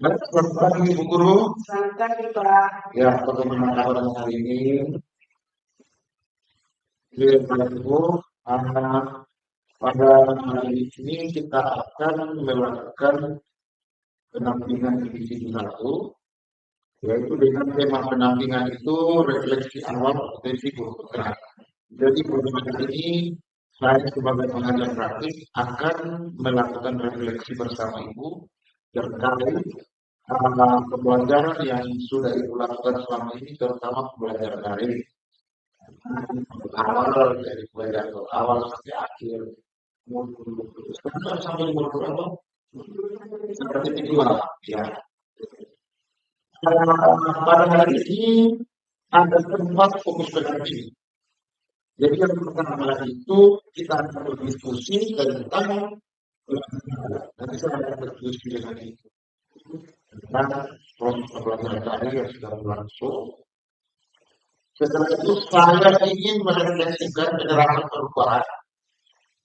Baik, selamat pagi Ibu Guru. Selamat pagi, Pak. Ya, bagaimana kabar hari ini? Ya, Bapak Ibu, pada hari ini kita akan melakukan pendampingan individu satu, yaitu dengan tema pendampingan itu refleksi awal potensi guru bergerak. Jadi pada hari ini saya sebagai pengajar praktik akan melakukan refleksi bersama Ibu terkait pembelajaran yang sudah Ibu lakukan selama ini, terutama pembelajaran daring. Awal dari pembelajaran awal sampai akhir, sampai modul apa? Seperti kedua, ya. Pada hari ini ada 4 fokus pendamping. Jadi yang pertama itu kita akan berdiskusi tentang nanti saya akan berdiskusi dengan itu tentang proses pembelajaran daring yang sudah berlangsung. Setelah itu saya ingin merefleksikan penerapan perubahan.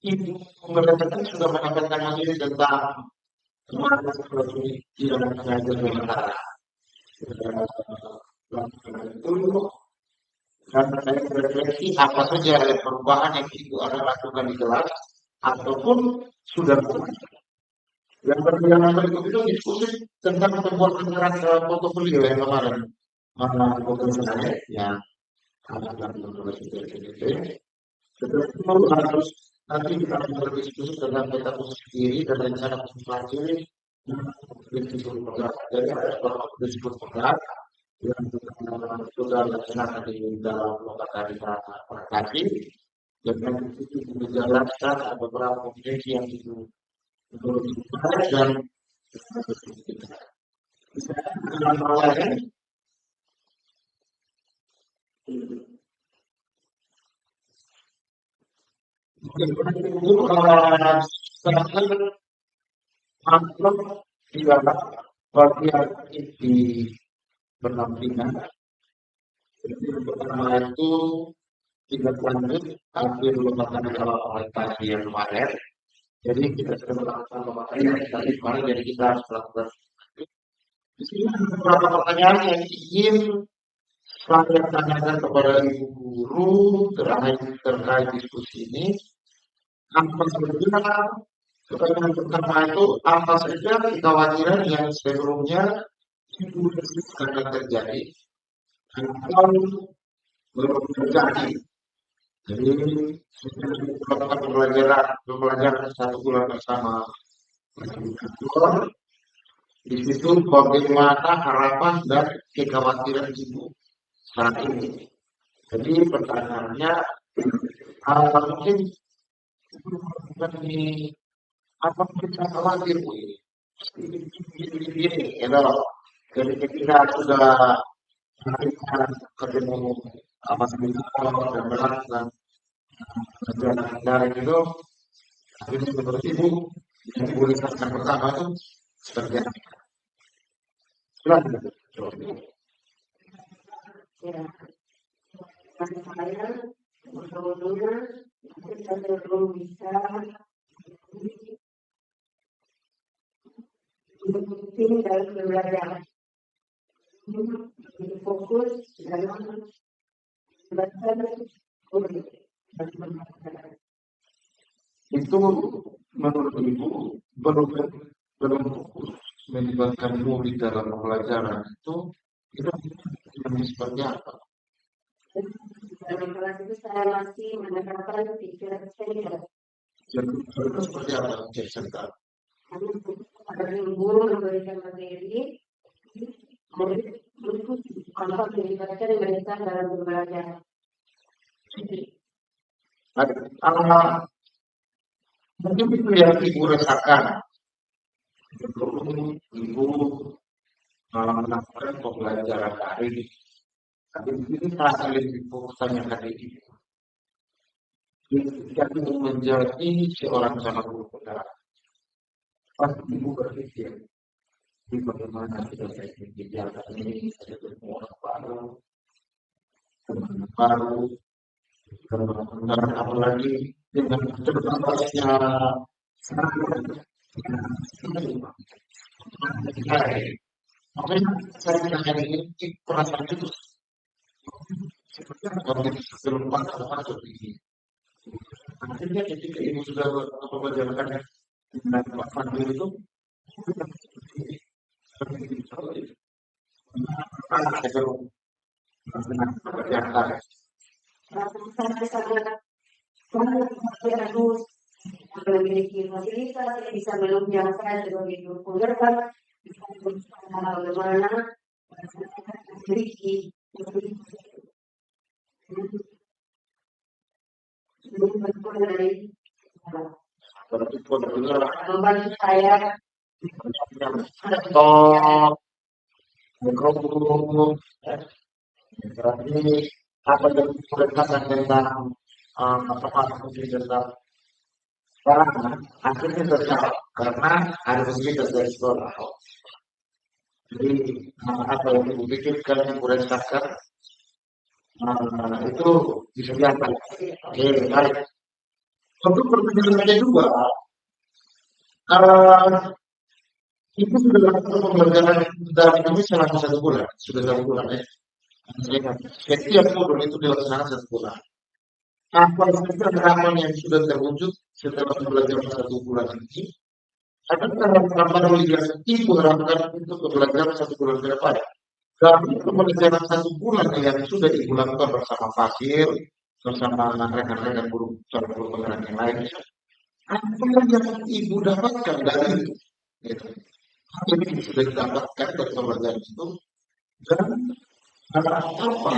Ibu mereka sudah mendapatkan materi tentang kemana seperti tidak mengajar sementara. Itu dan saya berefleksi apa saja perubahan yang Ibu ada lakukan di kelas ataupun sudah lakukan. Yang berikut itu diskusi tentang pembuatan portofolio yang kemarin. Foto saya yang akan setelah itu harus nanti kita akan berdiskusi tentang peta khusus diri dan rencana khusus materi diskusi program. Jadi ada beberapa diskusi program yang sudah dilaksanakan di dalam lokasi prakasi dan itu menjelaskan beberapa kompetensi yang itu perlu dibahas dan dengan awalnya sangat masuk di dalam bagian di pendampingan. Jadi yang pertama itu tidak lanjut hampir merupakan orientasi yang kemarin. Jadi kita sudah melakukan pemaparan yang tadi kemarin, jadi kita harus melakukan. Di sini ada beberapa pertanyaan yang ingin saya tanyakan kepada Ibu Guru terkait diskusi ini. Apa saja pertanyaan pertama itu apa saja kekhawatiran yang sebelumnya Ibu akan terjadi atau belum terjadi. Jadi melakukan pembelajaran 1 bulan bersama di situ bagaimana harapan dan kekhawatiran Ibu saat ini. Jadi pertanyaannya mungkin apa kita khawatir Bu ini jadi ketika sudah ketemu Mas Bintang dan melakukan perjalanan daring itu, akhirnya menurut Ibu yang boleh sampaikan pertama itu seperti apa? Silakan. Ya, saya sebetulnya kita belum bisa tim dalam belajar. Fokus dalam belajar itu menurut Ibu belum fokus melibatkan murid dalam pembelajaran itu seperti apa? Dalam kelas itu saya masih menekankan pikiran saya. Jadi seperti apa cerita? Ada guru memberikan materi, murid tanpa melibatkan mereka dalam belajar. Mungkin itu yang Ibu rasakan. Ibu melakukan pembelajaran daring. Tapi ini terasa lebih fokusnya hari ini. Ketika Ibu menjadi seorang calon guru penggerak, pasti Ibu berpikir, bagaimana kita bisa menjaga ini, ada orang baru, teman baru, kemudian apalagi dengan terbatasnya Makanya saya tanya ini perasaan itu sebenarnya kalau kita sebelum masuk ini. Akhirnya ketika ibu sudah menjalankan dengan Pak Fadil itu seperti harus memiliki fasilitas yang bisa menunjangkan sebagai guru penggerak, bisa bagaimana memiliki membantu saya berarti apa yang berkaitan dengan apa tentang sekarang akhirnya terjawab karena harus kita dari sekolah. Jadi apa yang dipikirkan yang berdasarkan itu disediakan. Oke, baik. Untuk pertanyaannya juga, itu sudah lakukan pembelajaran dalam ini selama 1 bulan, sudah 1 bulan ya. Setiap modul itu dilaksanakan 1 bulan. Apa saja harapan yang sudah terwujud setelah pembelajaran 1 bulan ini? Adakah harapan yang ibu harapkan untuk pembelajaran 1 bulan ke depan? Dari pembelajaran 1 bulan yang sudah ibu lakukan bersama Fakir, bersama rekan-rekan guru penggerak yang lain, apa yang ibu dapatkan dari itu? Apa yang sudah didapatkan dari pembelajaran itu? Dan apa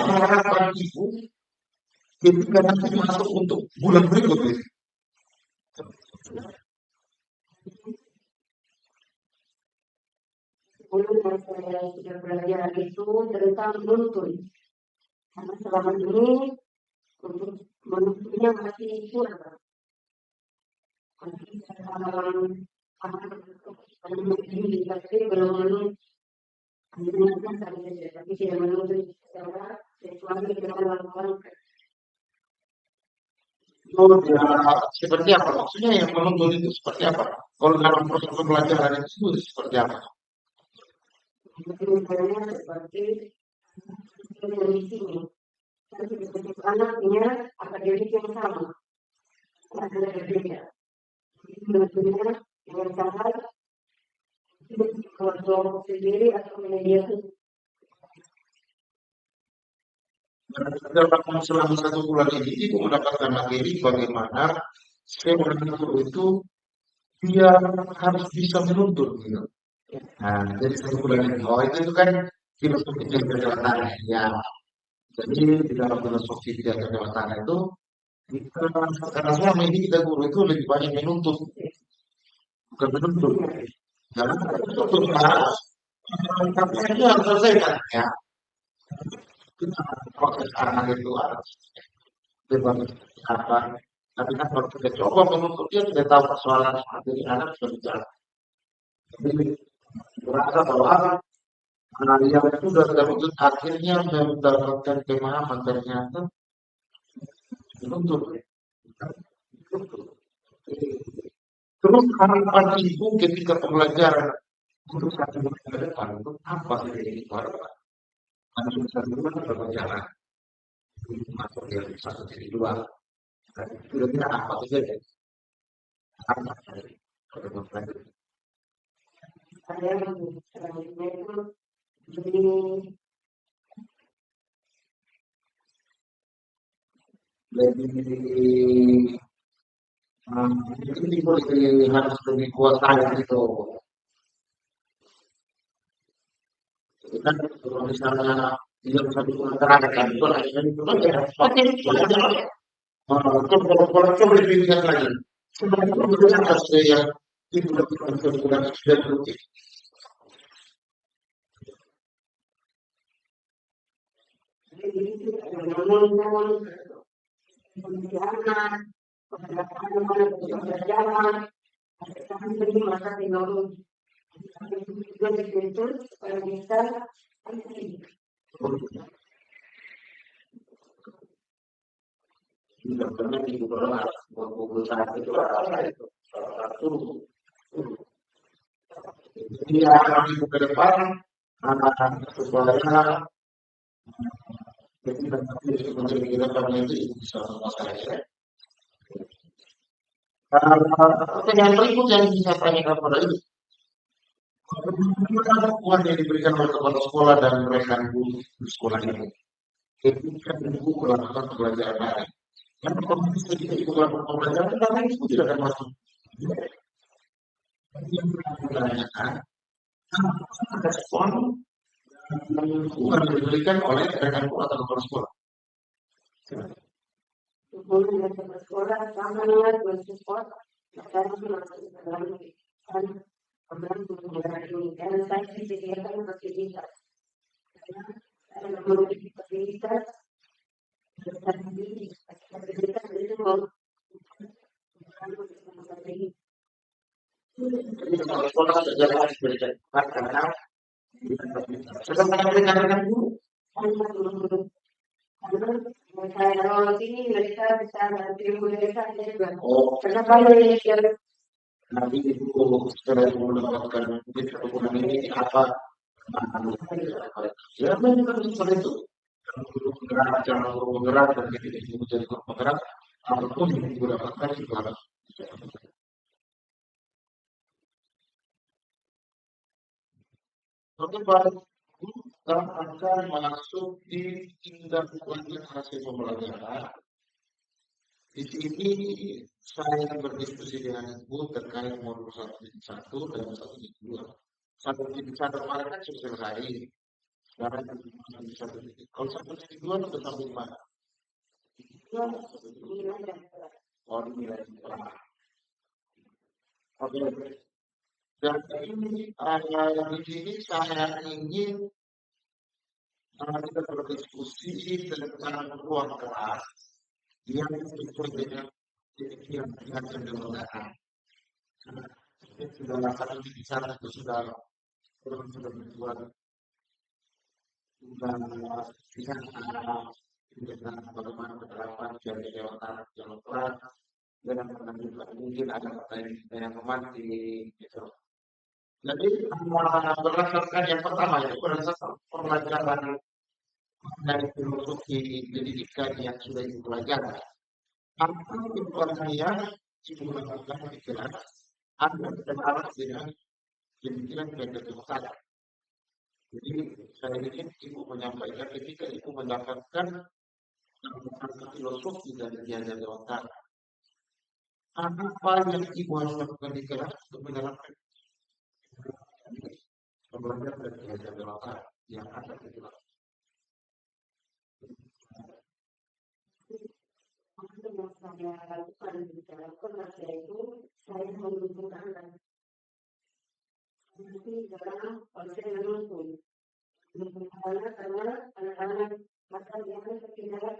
harapan ibu ketika nanti masuk untuk bulan berikutnya? yang saya sudah belajar itu tentang menuntun. Karena selama ini untuk menuntunnya masih kurang. Tapi belum tapi tidak menuntun secara sesuatu yang kita lakukan. Seperti apa? Maksudnya yang menuntun itu seperti apa? Kalau dalam proses pembelajaran itu seperti apa? Misalnya seperti kondisinya, anaknya akademik yang sama, ada berbeda. Menentunya yang sangat kelompok sendiri atau media. Dalam selama 1 bulan ini ibu mendapatkan materi bagaimana seorang guru itu dia harus bisa menuntun gitu. Nah, jadi 1 bulan ini, itu kan filosofi kecerdasan ya. Jadi di dalam filosofi kecerdasan itu karena selama ini kita guru itu lebih banyak menuntut, bukan menuntut. Karena menuntut harus itu harus selesaikan ya. Proses anak itu harus bebas apa. Tapi kan kalau kita coba menuntut dia tidak tahu persoalan materi anak sudah bicara. Jadi merasa bahwa yang sudah terwujud akhirnya mendapatkan pemahaman ternyata menuntut. Terus harapan ibu ketika pembelajaran untuk 1 bulan ke depan itu apa yang ibu harapkan? Masuk 1 bulan pembelajaran masuk dari 1 jadi 2. Kira-kira apa saja ya? Apa dari pembelajaran? Saya selanjutnya itu jadi ini harus lebih kuat gitu. Kan kalau misalnya tidak 1 bulan terakhir kan itu akhirnya itu aja. Oke, coba dilihat lagi. Sebenarnya harus yang itu lebih bulan sudah rutin. Tidak pernah ibu pernah mengumpul saat itu satu. Jadi akan ibu ke depan anak supaya jadi menteri kita itu bisa sama saya. Pertanyaan berikut yang bisa tanyakan kepada ibu, bagaimana uang yang diberikan oleh kepala sekolah dan rekan guru di sekolah ini ketika ibu melakukan pembelajaran daring? Yang pertama ketika ibu melakukan pembelajaran daring itu tidak akan masuk. Yang menanyakan apakah respon uang yang diberikan oleh rekan guru atau kepala sekolah? Hubungan dengan kepala sekolah sama dengan sekolah, karena masuk ke dalam kan program pembelajaran ini. Dan saya disediakan fasilitas. Saya memiliki fasilitas fasilitas itu mau Kepala sekolah saja harus diberikan karena sedang rekan-rekan guru. Karena kalau sini mereka bisa nanti mereka juga. Oh, Kenapa ini nanti ibu setelah ibu mendapatkan dokumen ini apa? Ya, memang seperti itu. Jangan guru bergerak dan ketika ibu menjadi guru bergerak, apapun yang ibu dapatkan itu harus. Bagaimana kita akan masuk di tindak lanjut hasil pembelajaran? Di sini saya berdiskusi dengan ibu terkait modul 1.1 dan 1.2. 1.1 kemarin kan sudah selesai. Sekarang 1.1. Kalau 1.2 sudah sampai di mana? Oh, di nilai. Oke. Dan ini di sini saya ingin kita berdiskusi tentang ruang kelas yang sesuai dengan yang cenderungan. Sudah satu di sana itu sudah berbuat dengan bagaimana penerapan dari Jawa Barat dengan mungkin ada pertanyaan yang memantik gitu. Jadi berdasarkan yang pertama ya berdasarkan pembelajaran dari filosofi pendidikan yang sudah dipelajari. Apa informasinya menggunakan pikiran Anda terhadap dengan pemikiran pendek utara. Jadi saya ingin ibu menyampaikan ketika ibu mendapatkan filosofi dari Diajar Dewantara. Apa yang ibu harus lakukan di kelas untuk menerapkan pembelajaran dari Diajar Dewantara yang ada di kelas? yang saya lakukan di dalam kelas itu saya mengumpulkan nanti dalam konsep menuntun karena anak-anak masa yang ketinggalan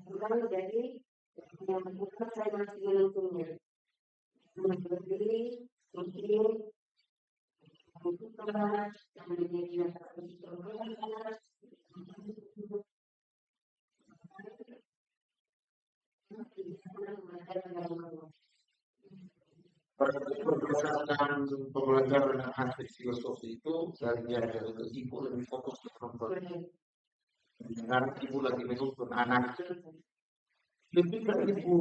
bukan jadi yang bukan saya masih menuntunnya berdiri mungkin untuk kelas yang menyediakan kelas Berdasarkan pembelajaran dengan hasil filosofi itu saya diajar itu ibu lebih fokus ke perempuan. Sekarang ibu lagi menuntun anak. Ketika ibu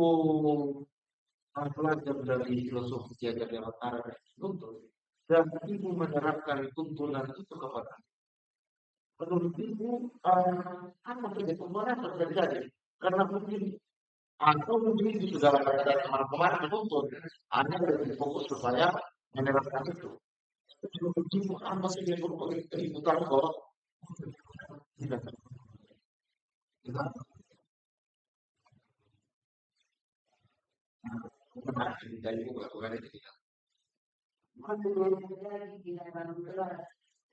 belajar dari filosofi Diajar Dewantara menuntun dan ibu menerapkan tuntunan itu kepada menurut ibu apa saja perubahan terjadi karena mungkin atau mungkin itu sudah ada teman-teman menuntun Anda lebih fokus supaya menerapkan itu. Menurut ibu apa sih yang perlu ibu tahu bahwa tidak benar dari ibu lakukan itu tidak. di dalam kelas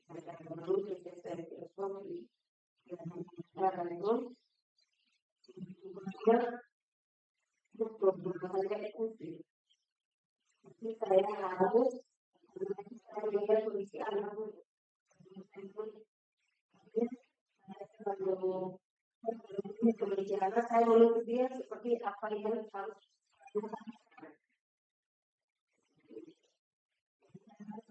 mereka menuntut dari filosofi dan cara itu untuk berbagai ikuti. Jadi saya harus saya lihat kondisi anak dulu. Kalau kondisi anak saya menurut dia seperti apa yang harus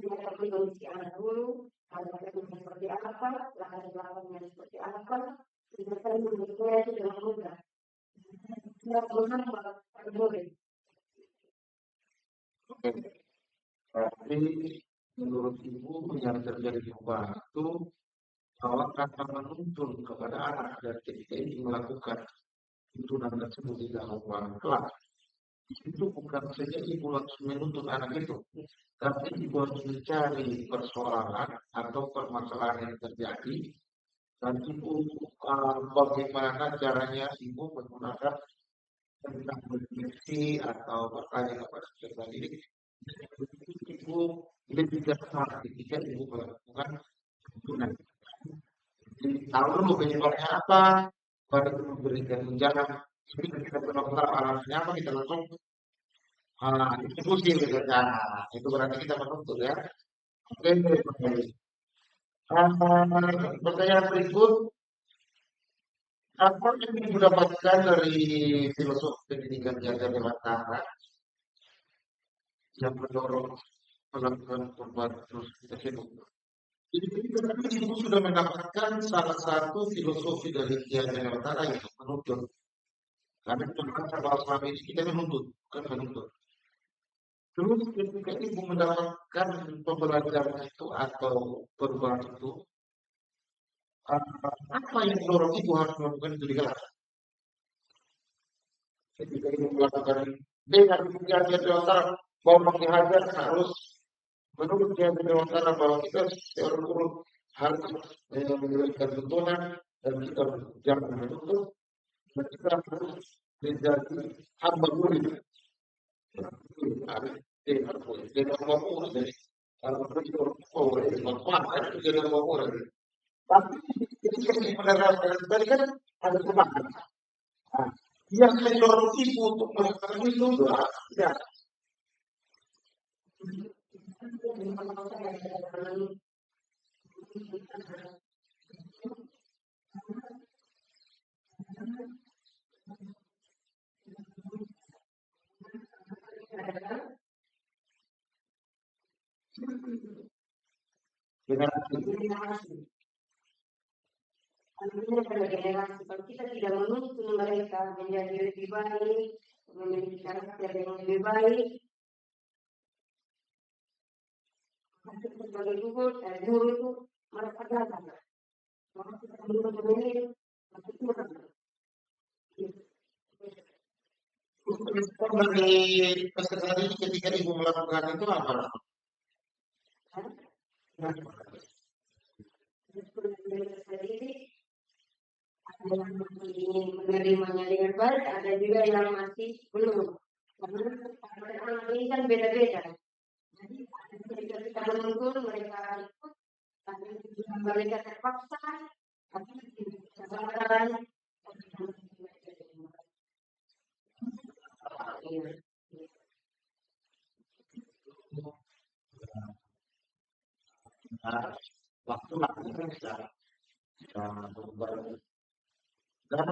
mengetahui kondisi anak dulu, ada seperti apa, latar belakangnya seperti apa, kita mendukungnya itu dengan mudah. Tidak benar pada murid. Oke. Tapi menurut Ibu yang terjadi di rumah itu bahwa kata menuntun kepada anak dan ketika Ibu melakukan tuntunan tersebut di dalam ruang kelas, itu bukan saja Ibu langsung menuntut anak itu, tapi Ibu harus mencari persoalan atau permasalahan yang terjadi dan Ibu bagaimana caranya Ibu menggunakan tentang refleksi atau bertanya kepada peserta didik. Ibu lebih cermat ketika Ibu melakukan tuntunan. Jadi tahu dulu penyebabnya apa, baru memberikan tunjangan. Jadi ketika benar-benar alasannya apa kita langsung diskusi gitu. Nah, itu berarti kita menuntut ya. Oke, baik. Pertanyaan berikut, apa yang didapatkan dari filosofi pendidikan jaga dewasa yang mendorong melakukan perubahan terus tersebut? Jadi Ibu sudah mendapatkan salah satu filosofi dari Kiai Dewantara yang menuntut. Karena kita merasa bahwa selama ini kita menuntut, bukan menuntut. Terus ketika Ibu mendapatkan pembelajaran itu atau perubahan itu, apa yang mendorong Ibu harus melakukan itu di kelas? Ketika Ibu melakukan dengan Kiai Dewantara bahwa dihajar harus menurut Kiai Dewantara bahwa kita secara urut harus memberikan tuntunan dan kita jangan menuntut dan kita harus menjadi hamba murid. Tidak boleh dari kalau begitu boleh manfaat itu jadi hamba murid. Tapi ketika di menerapkan tadi kan ada semangat. Yang mendorong Ibu untuk melakukan itu ya. Generasi kalau kita tidak menuntun mereka menjadi lebih baik, memiliki karakter yang lebih baik, sebagai guru itu mereka gagal. Maka kita perlu memilih satu kurang. Dari peserta didik ketika Ibu melakukan itu apa? Ada yang ingin menerimanya dengan baik, ada juga yang masih belum. Karena anak ini kan beda-beda. Jadi ketika kita menuntun mereka ikut, tapi mereka terpaksa, tapi kesabaran. Waktu itu bisa berubah. Dan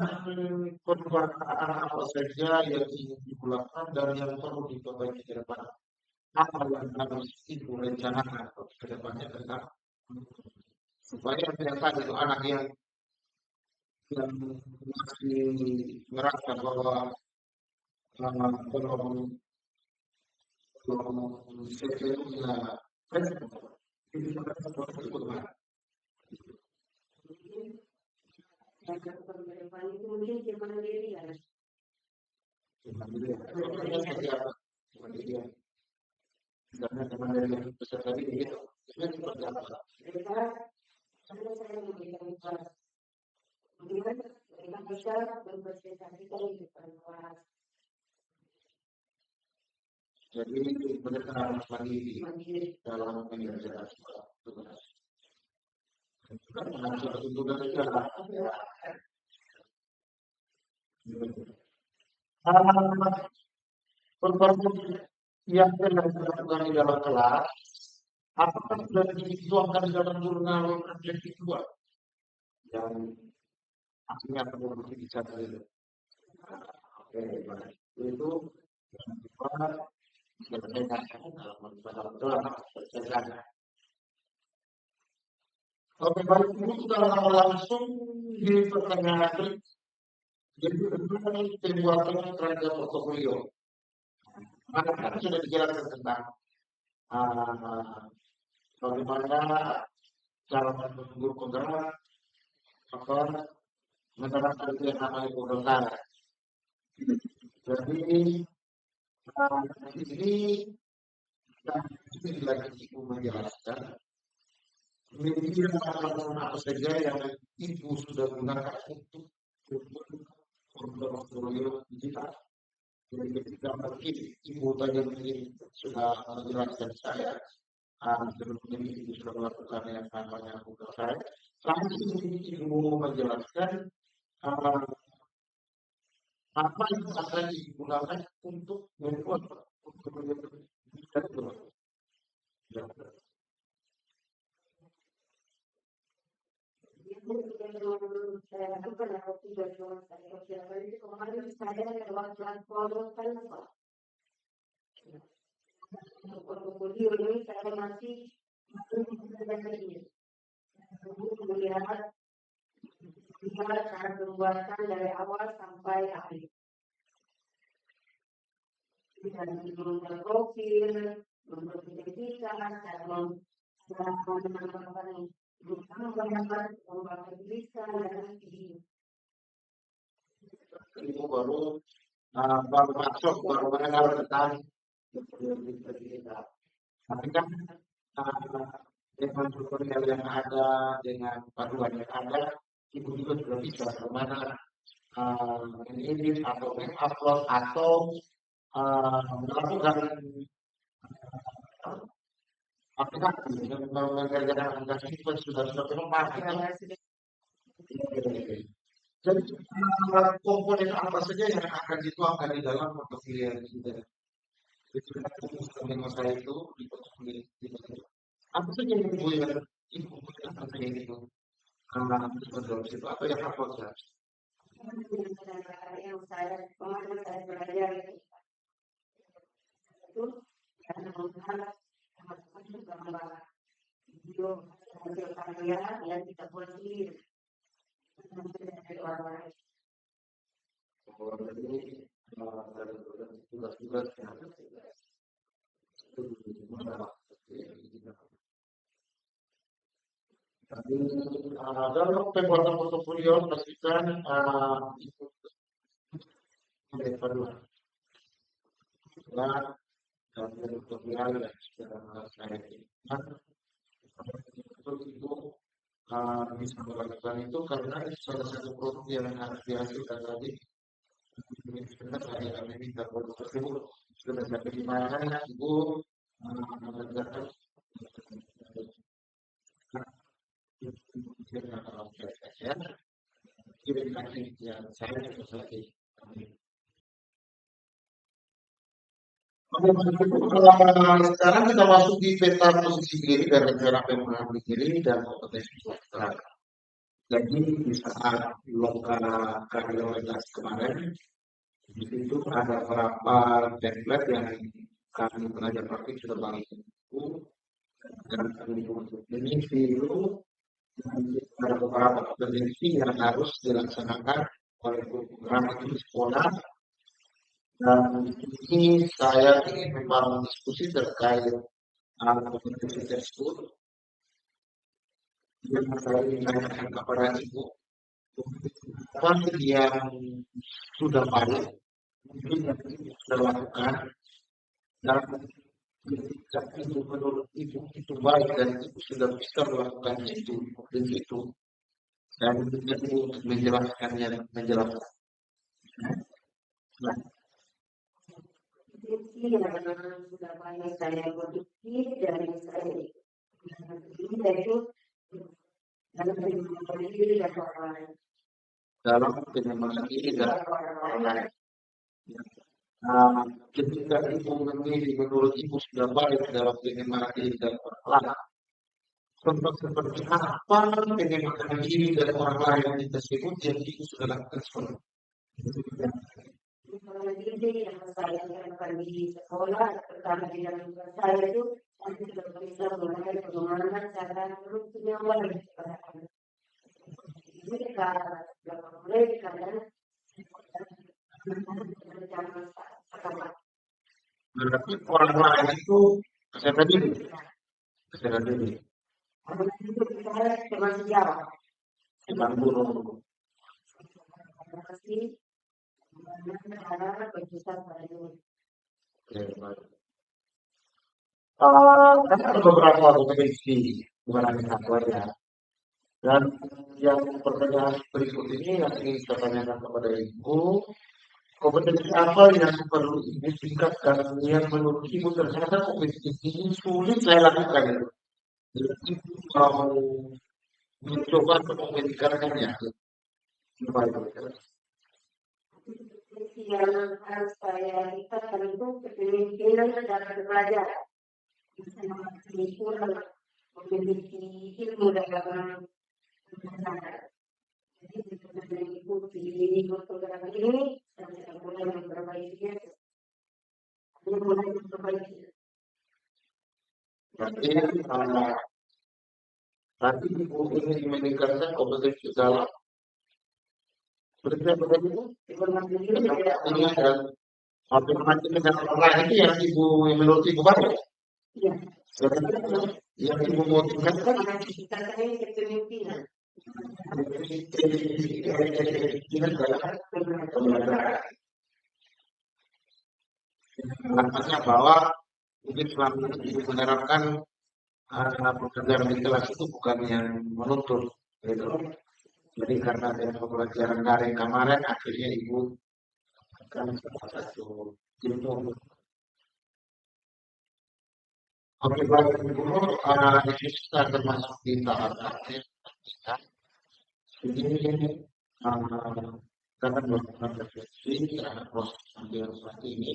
perubahan apa saja yang ingin dilakukan dan yang perlu diperbaiki ke depan. Apa yang harus Ibu rencanakan ke depannya tentang supaya ternyata itu anak yang masih merasa bahwa belum sepenuhnya itu mungkin kemandirian. Karena kemandirian peserta didik itu seperti apa? Saya memberikan kelas. Kemudian mereka bisa berprestasi di depan kelas. Jadi mereka harus mandiri dalam mengerjakan tugas. Karena suatu tugas itu perbuatan yang dilakukan di dalam kelas, apakah sudah dituangkan dalam jurnal refleksi kedua yang akhirnya perlu dicatat itu? Oke, baik. Itu yang kedua Oke, baik, ini kita langsung di pertanyaan. Jadi bagaimana pembuatan kerangka portofolio? Maka kan sudah dijelaskan tentang bagaimana cara menunggu penggerak, apa menerapkan yang namanya pemberontakan. Jadi di sini kita lagi ibu menjelaskan media apa saja yang ibu sudah gunakan untuk portofolio digital. Jadi ketika mungkin ibu tadi mungkin sudah menjelaskan saya, sebelumnya ibu sudah melakukan yang namanya Google Drive. Langsung ibu menjelaskan apa yang akan digunakan untuk membuat portofolio digital. Saya lakukan waktu 2 tahun saya itu kemarin saya lewat platform Canva. Portofolio ini saya masih ini. Melihat cara pembuatan dari awal sampai akhir. Dan menurunkan profil, membuat identitas, dan menambahkan tulisan dan video. Itu baru masuk baru mengenal tentang tapi kan dengan tutorial yang ada dengan panduan yang ada ibu juga sudah bisa bagaimana ini atau upload atau melakukan aplikasi yang mengerjakan aplikasi itu sudah pasti. Jadi komponen apa saja yang akan dituangkan di dalam portofolio kita. Itu dengan saya itu di portofolio kita. Apa saja yang ibu gunakan itu? Karena itu apa yang apa saja? Yang saya kemarin saya belajar itu karena menggunakan gambar video hasil karya yang kita buat sendiri. Tapi dalam pembuatan portofolio pastikan dan tutorial yang sudah saya itu bisa melakukan itu karena salah satu produk yang harus dihasilkan tadi saya minta produk tersebut sudah sampai di mana ibu mengerjakan kirim kasih yang saya selesai. Sekarang kita masuk di peta posisi diri dan rencana memahami diri dan kompetensi sosial. Jadi di saat loka karyolas kemarin, di situ ada beberapa template yang kami pengajar praktik sudah bagi buku dan kami untuk mengisi dulu. Ada beberapa kompetensi yang harus dilaksanakan oleh program itu di sekolah. Dan ini saya ingin membangun diskusi terkait kompetensi tersebut yang saya ingin tanyakan kepada ibu. Apa yang sudah baik, mungkin yang sudah lakukan, dan ketika itu menurut ibu itu baik dan ibu sudah bisa melakukan itu, begitu, dan ibu untuk menjelaskannya, menjelaskan. Sudah banyak saya produktif dan saya itu dalam pengembangan diri dan orang lain. Dalam pengembangan diri dan orang lain. Ketika ibu memilih menurut ibu sudah baik dalam pengembangan diri dan orang lain. Contoh seperti apa pengembangan diri dan orang lain tersebut yang ibu sudah lakukan sebelum. Pengembangan diri Jadi yang saya lakukan di sekolah, terutama di dalam kelas saya itu, nanti sudah bisa mulai bagaimana cara produknya mulai kepada anak. Mereka, mereka dan Berarti orang lain itu kesehatan diri, kesehatan diri. itu kita termasuk Jawa. Bukan guru. Pasti cara berjasa pada diri. Ada beberapa kompetensi, bukan hanya satu aja. Dan yang pertanyaan berikut ini yang ingin saya tanyakan kepada Ibu, kompetensi apa yang perlu Ibu tingkatkan yang menurut Ibu ternyata kompetensi ini sulit saya lakukan itu. Jadi Ibu mau mencoba untuk meningkatkannya. Gimana itu? Yang harus saya lihat itu kepemimpinan dalam belajar. Kurang memiliki ilmu dalam jadi mengikuti program ini saya mulai memperbaikinya. Mulai memperbaiki. Berarti nanti Ibu ingin meningkatkan kompetensi dalam seperti itu. Ini dan afirmasi dengan orang lain itu yang Ibu menurut Ibu bagus. Iya. Yang Ibu mau tingkatkan Kita kepemimpinan. Artinya bahwa mungkin selama ini Ibu menerapkan pekerjaan di kelas itu bukan yang menuntut, gitu. Jadi karena ada pembelajaran daring kemarin, akhirnya Ibu akan satu ilmu. Oke, baik Ibu, ini sudah termasuk di tahap akhir kita. Ini karena melakukan refleksi terhadap proses pengambilan seperti ini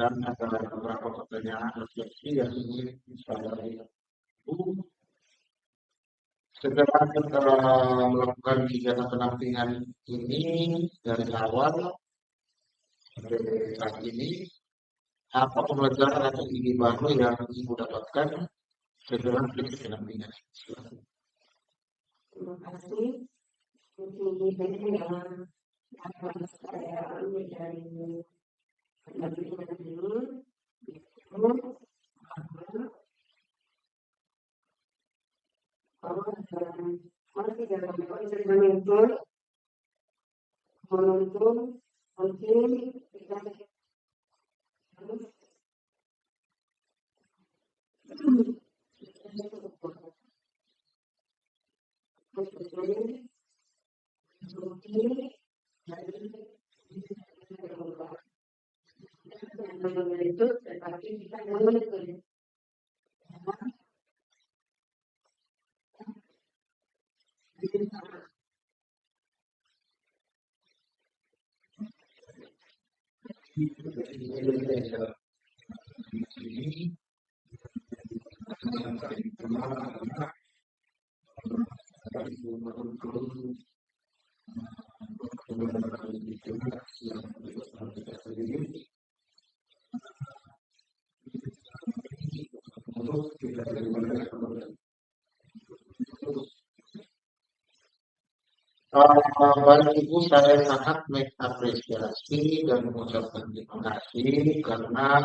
dan ada beberapa pertanyaan refleksi yang ingin saya Ibu. Setelah kita melakukan kegiatan pendampingan ini dari awal sampai saat ini, apa pembelajaran atau ide baru yang Ibu dapatkan setelah pendampingan? Terima kasih. Mungkin yang akan saya ambil dari pendampingan ini masih dalam proses menuntun mungkin kita itu tetapi kita menuntun. Baik Ibu, saya sangat mengapresiasi dan mengucapkan terima kasih karena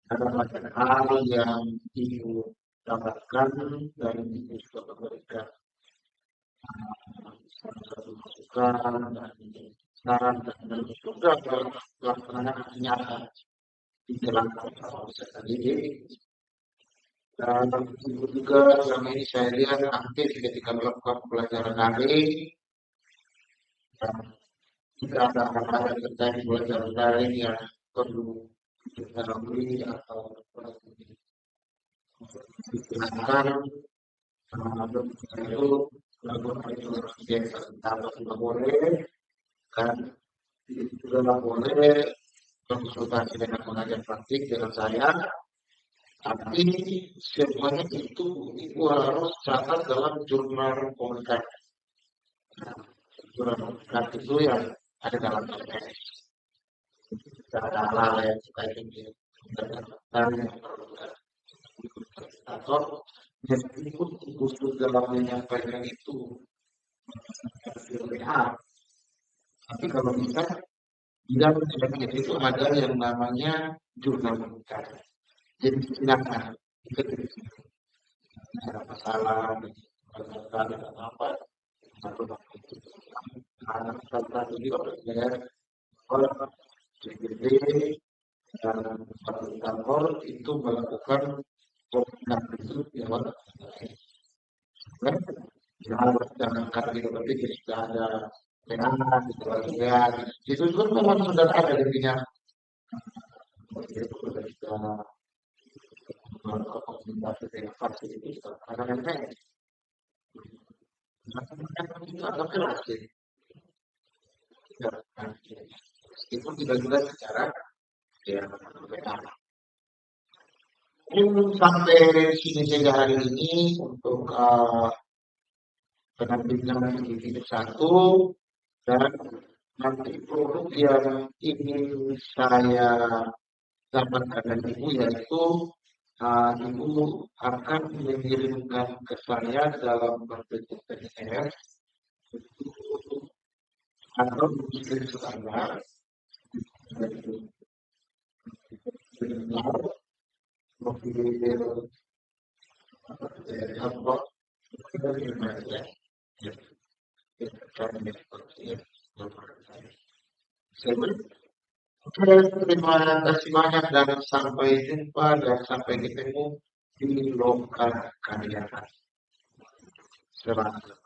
ada banyak hal yang Ibu dapatkan dan Ibu juga memberikan satu masukan dan saran dan juga pelaksanaan nyata di dalam proses tadi. Dan Ibu juga selama ini saya lihat aktif ketika melakukan pelajaran daring. Dan jika ada hal-hal terkait pelajaran daring yang perlu diketahui atau digunakan, itu lakukan itu biasa tidak boleh, kan? Juga boleh konsultasi dengan pengajar praktik dengan saya. Tapi semuanya itu Ibu harus catat dalam jurnal komunikasi. Jurnal komunikasi itu yang ada dalam TPS. Ada hal yang kita ingin dan atau meskipun khusus dalam menyampaikan itu terlihat, tapi kalau bisa di dalam itu ada yang namanya jurnalistik. Jadi silakan kita ada masalah, ada apa, satu anak kata ini oleh CGD dan satu kantor itu melakukan koordinasi itu lewat kan jangan karena itu berarti sudah ada penanganan itu kan memang sudah ada intinya itu sudah bisa melakukan komunikasi dengan vaksin itu karena yang lain itu agak keras sih itu tidak juga secara ya benar. Sampai sini saja hari ini untuk penampilan individu satu dan nanti produk yang ingin saya dapatkan dari Ibu yaitu Ibu akan mengirimkan ke saya dalam bentuk PDF atau dikirim ke saya terima kasih banyak dan sampai jumpa dan sampai ketemu di lokal kalian. Selamat.